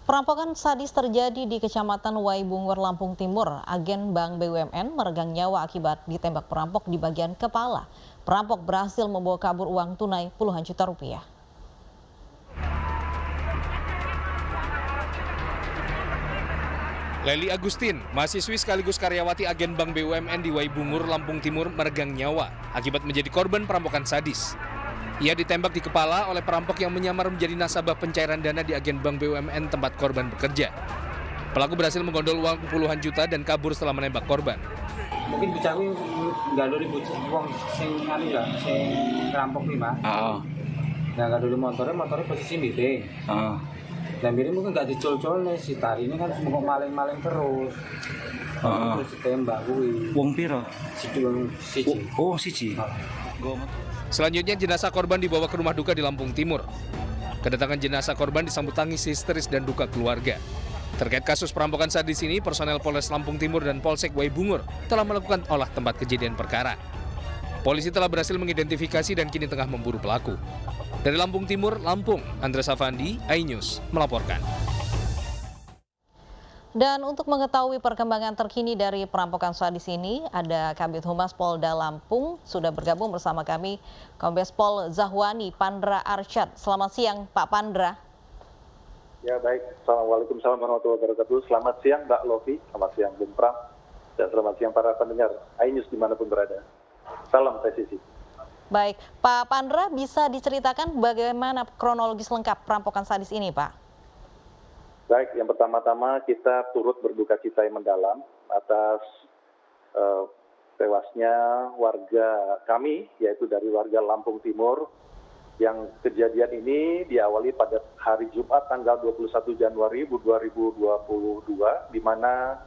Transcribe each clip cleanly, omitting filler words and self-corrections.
Perampokan sadis terjadi di Kecamatan Waibungur, Lampung Timur. Agen Bank BUMN meregang nyawa akibat ditembak perampok di bagian kepala. Perampok berhasil membawa kabur uang tunai puluhan juta rupiah. Leli Agustin, mahasiswi sekaligus karyawati agen Bank BUMN di Waibungur, Lampung Timur meregang nyawa akibat menjadi korban perampokan sadis. Ia ditembak di kepala oleh perampok yang menyamar menjadi nasabah pencairan dana di agen Bank BUMN tempat korban bekerja. Pelaku berhasil menggondol uang puluhan juta dan kabur setelah menembak korban. Mungkin bicara nggak ada ribut uang sing anu ya, sing perampok nih mah. Nah nggak ada motornya posisi miring. Dan miring mungkin nggak dicol-col nih si tari ini kan semua maling-maling terus. Terus ditembak gue. Wong piro? Siji. Oh siji. Selanjutnya jenazah korban dibawa ke rumah duka di Lampung Timur. Kedatangan jenazah korban disambut tangis histeris dan duka keluarga. Terkait kasus perampokan sadis ini, personel Polres Lampung Timur dan Polsek Waibungur telah melakukan olah tempat kejadian perkara. Polisi telah berhasil mengidentifikasi dan kini tengah memburu pelaku. Dari Lampung Timur, Lampung, Andres Afandi, iNews melaporkan. Dan untuk mengetahui perkembangan terkini dari perampokan sadis ini, ada Kabid Humas Polda Lampung sudah bergabung bersama kami, Kombes Pol Zahwani Pandra Arsyad. Selamat siang, Pak Pandra. Ya baik, Assalamualaikum warahmatullahi wabarakatuh. Selamat siang Mbak Lovi, selamat siang Bung Pram, dan selamat siang para pendengar iNews dimanapun berada. Salam presisi. Baik, Pak Pandra, bisa diceritakan bagaimana kronologis lengkap perampokan sadis ini, Pak? Baik, yang pertama-tama kita turut berduka cita yang mendalam atas tewasnya warga kami, yaitu dari warga Lampung Timur, yang kejadian ini diawali pada hari Jumat tanggal 21 Januari 2022, di mana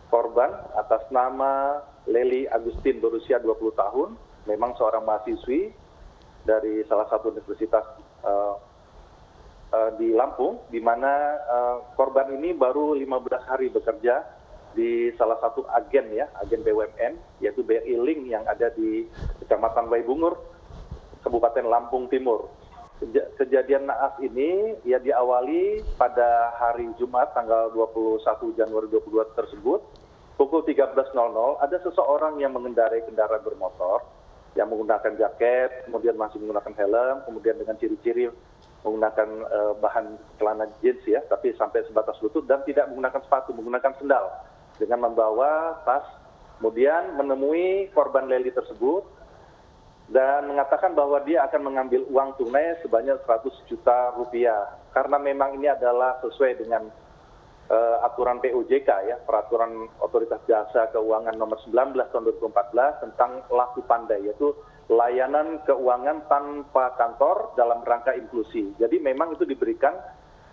korban atas nama Leli Agustin berusia 20 tahun, memang seorang mahasiswi dari salah satu universitas di Lampung, di mana korban ini baru 15 hari bekerja di salah satu agen BUMN, yaitu BRI Link yang ada di Kecamatan Waibungur, Kabupaten Lampung Timur. Kejadian naas ini ya diawali pada hari Jumat tanggal 21 Januari 2022 tersebut, pukul 13.00 ada seseorang yang mengendarai kendaraan bermotor yang menggunakan jaket, kemudian masih menggunakan helm, kemudian dengan ciri-ciri menggunakan bahan celana jeans ya, tapi sampai sebatas lutut dan tidak menggunakan sepatu, menggunakan sendal dengan membawa tas, kemudian menemui korban Leli tersebut dan mengatakan bahwa dia akan mengambil uang tunai sebanyak 100 juta rupiah karena memang ini adalah sesuai dengan aturan POJK ya, Peraturan Otoritas Jasa Keuangan nomor 19 tahun 2014 tentang laku pandai, yaitu layanan keuangan tanpa kantor dalam rangka inklusi. Jadi memang itu diberikan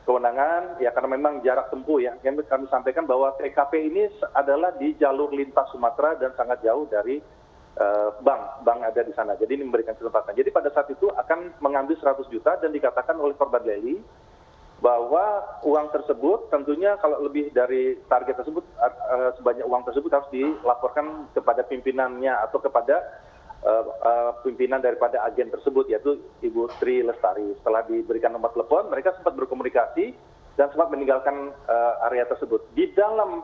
kewenangan ya karena memang jarak tempuh ya. Yang kami sampaikan bahwa TKP ini adalah di jalur lintas Sumatera dan sangat jauh dari bank ada di sana. Jadi ini memberikan kesempatan. Jadi pada saat itu akan mengambil 100 juta dan dikatakan oleh korban Leli bahwa uang tersebut tentunya kalau lebih dari target tersebut sebanyak uang tersebut harus dilaporkan kepada pimpinannya atau kepada pimpinan daripada agen tersebut, yaitu Ibu Tri Lestari. Setelah diberikan nomor telepon, mereka sempat berkomunikasi dan sempat meninggalkan area tersebut. Di dalam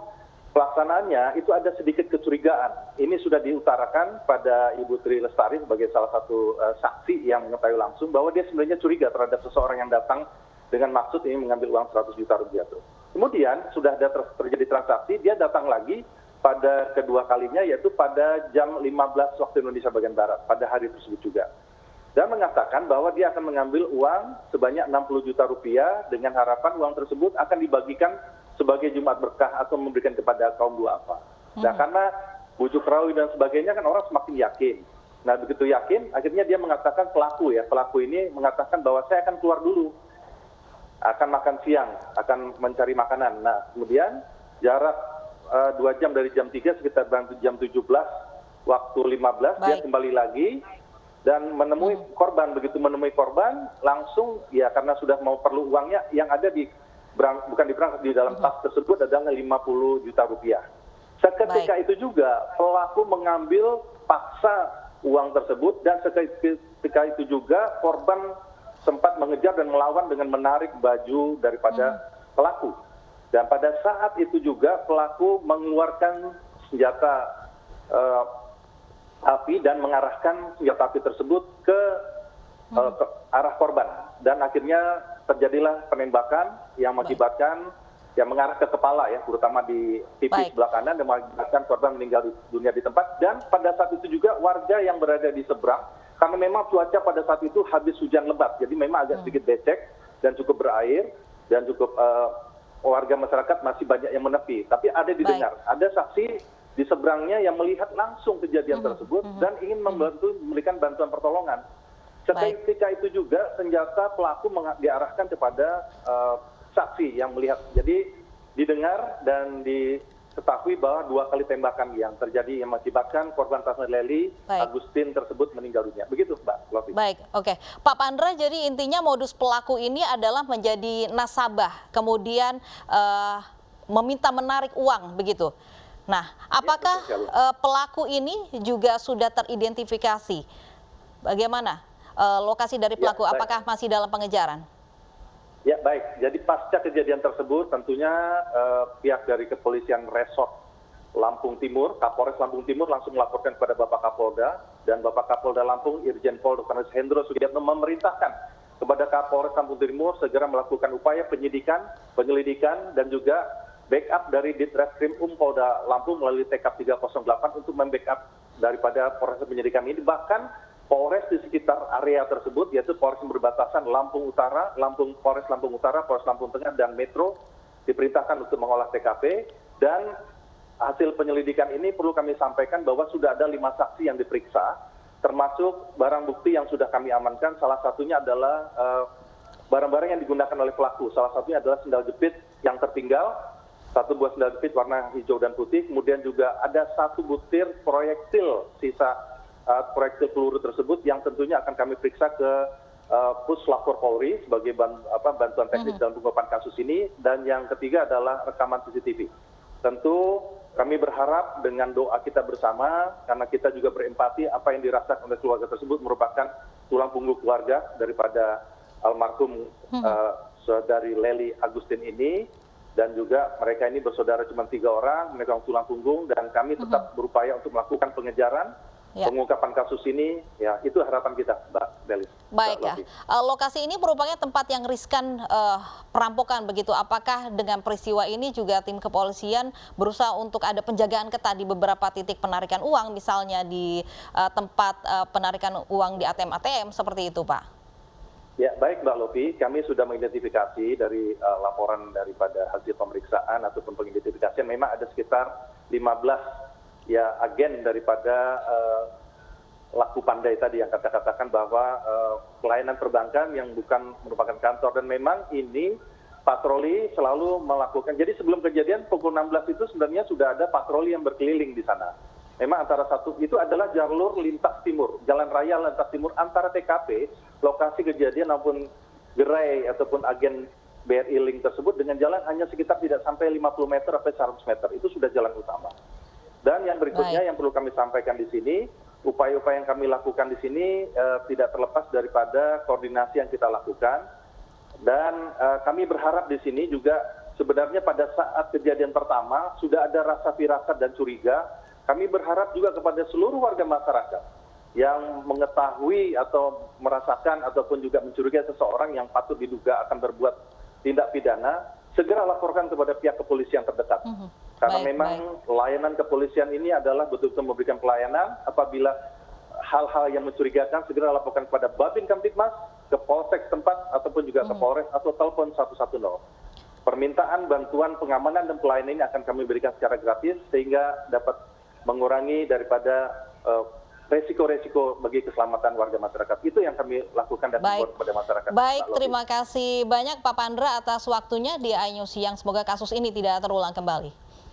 pelaksanaannya itu ada sedikit kecurigaan. Ini sudah diutarakan pada Ibu Tri Lestari sebagai salah satu saksi yang mengetahui langsung bahwa dia sebenarnya curiga terhadap seseorang yang datang dengan maksud ini mengambil uang 100 juta rupiah. Kemudian sudah ada terjadi transaksi, dia datang lagi pada kedua kalinya, yaitu pada jam 15 waktu Indonesia bagian Barat, pada hari tersebut juga. Dan mengatakan bahwa dia akan mengambil uang sebanyak 60 juta rupiah dengan harapan uang tersebut akan dibagikan sebagai Jumat berkah atau memberikan kepada kaum duafa. Nah karena bujuk rawi dan sebagainya kan orang semakin yakin. Nah begitu yakin, akhirnya dia mengatakan pelaku ini mengatakan bahwa saya akan keluar dulu, akan makan siang, akan mencari makanan. Nah kemudian jarak 2 jam dari jam 3 sekitar jam 17 waktu 15 dia kembali lagi dan menemui korban. Begitu menemui korban langsung ya karena sudah mau perlu uangnya yang ada di di dalam tas tersebut adalah 50 juta rupiah. Seketika itu juga pelaku mengambil paksa uang tersebut dan seketika itu juga korban sempat mengejar dan melawan dengan menarik baju daripada pelaku. Dan pada saat itu juga pelaku mengeluarkan senjata api dan mengarahkan senjata api tersebut ke arah korban. Dan akhirnya terjadilah penembakan yang mengakibatkan yang mengarah ke kepala ya, terutama di pipi sebelah kanan, dan mengakibatkan korban meninggal dunia di tempat. Dan pada saat itu juga warga yang berada di seberang, karena memang cuaca pada saat itu habis hujan lebat, jadi memang agak sedikit becek dan cukup berair, dan cukup warga masyarakat masih banyak yang menepi. Tapi ada didengar, ada saksi di seberangnya yang melihat langsung kejadian tersebut dan ingin memberikan bantuan pertolongan. Ketika itu juga senjata pelaku diarahkan kepada saksi yang melihat. Jadi didengar dan diketahui bahwa 2 kali tembakan yang terjadi yang mengakibatkan korban Tasna Leli Agustin tersebut meninggal dunia. Begitu, Mbak Lofi. Baik, oke. Pak Pandra, jadi intinya modus pelaku ini adalah menjadi nasabah, kemudian meminta menarik uang, begitu. Nah, apakah pelaku ini juga sudah teridentifikasi? Bagaimana lokasi dari pelaku? Apakah masih dalam pengejaran? Ya, baik. Jadi pasca kejadian tersebut tentunya pihak dari Kepolisian Resort Lampung Timur, Kapolres Lampung Timur langsung melaporkan kepada Bapak Kapolda, dan Bapak Kapolda Lampung Irjen Pol Dr. Hendro Sugiyatno memerintahkan kepada Kapolres Lampung Timur segera melakukan upaya penyelidikan dan juga backup dari Ditreskrim Polda Lampung melalui TK 308 untuk membackup daripada proses penyidikan ini. Bahkan Polres di sekitar area tersebut, yaitu Polres yang berbatasan Lampung Utara, Polres Lampung Utara, Polres Lampung Tengah, dan Metro diperintahkan untuk mengolah TKP. Dan hasil penyelidikan ini perlu kami sampaikan bahwa sudah ada 5 saksi yang diperiksa, termasuk barang bukti yang sudah kami amankan. Salah satunya adalah barang-barang yang digunakan oleh pelaku. Salah satunya adalah sendal jepit yang tertinggal, 1 buah sendal jepit warna hijau dan putih. Kemudian juga ada 1 butir proyektil sisa proyektil peluru tersebut yang tentunya akan kami periksa ke Puslapor Polri sebagai bantuan teknis dalam pengungkapan kasus ini. Dan yang ketiga adalah rekaman CCTV. Tentu kami berharap dengan doa kita bersama, karena kita juga berempati apa yang dirasakan oleh keluarga tersebut merupakan tulang punggung keluarga daripada almarhum saudari Leli Agustin ini. Dan juga mereka ini bersaudara cuma 3 orang, mereka tulang punggung, dan kami tetap berupaya untuk melakukan pengejaran pengungkapan kasus ini. Ya, itu harapan kita, Mbak Delis. Baik ya, lokasi ini merupakan tempat yang riskan perampokan begitu. Apakah dengan peristiwa ini juga tim kepolisian berusaha untuk ada penjagaan ketat di beberapa titik penarikan uang, misalnya di tempat penarikan uang di ATM seperti itu, Pak? Ya, baik Mbak Lofi, kami sudah mengidentifikasi dari laporan daripada hasil pemeriksaan ataupun pengidentifikasian, memang ada sekitar 15 ya agen daripada laku pandai tadi yang katakan bahwa pelayanan perbankan yang bukan merupakan kantor. Dan memang ini patroli selalu melakukan. Jadi sebelum kejadian pukul 16 itu sebenarnya sudah ada patroli yang berkeliling di sana. Memang antara satu itu adalah jalur lintas timur, jalan raya lintas timur antara TKP, lokasi kejadian maupun gerai ataupun agen BRI Link tersebut dengan jalan hanya sekitar tidak sampai 50 meter sampai 100 meter. Itu sudah jalan utama. Dan yang berikutnya yang perlu kami sampaikan di sini, upaya-upaya yang kami lakukan di sini tidak terlepas daripada koordinasi yang kita lakukan. Dan kami berharap di sini juga sebenarnya pada saat kejadian pertama sudah ada rasa firasat dan curiga. Kami berharap juga kepada seluruh warga masyarakat yang mengetahui atau merasakan ataupun juga mencurigai seseorang yang patut diduga akan berbuat tindak pidana, segera laporkan kepada pihak kepolisian terdekat. Karena memang layanan kepolisian ini adalah betul-betul memberikan pelayanan. Apabila hal-hal yang mencurigakan, segera laporkan kepada Babin Kamtibmas, ke Polsek tempat, ataupun juga ke Polres, atau telepon 110. Permintaan bantuan pengamanan dan pelayanan ini akan kami berikan secara gratis, sehingga dapat mengurangi daripada resiko-resiko bagi keselamatan warga masyarakat. Itu yang kami lakukan dan support kepada masyarakat. Baik, terima kasih banyak Pak Pandra atas waktunya di iNews Siang. Semoga kasus ini tidak terulang kembali.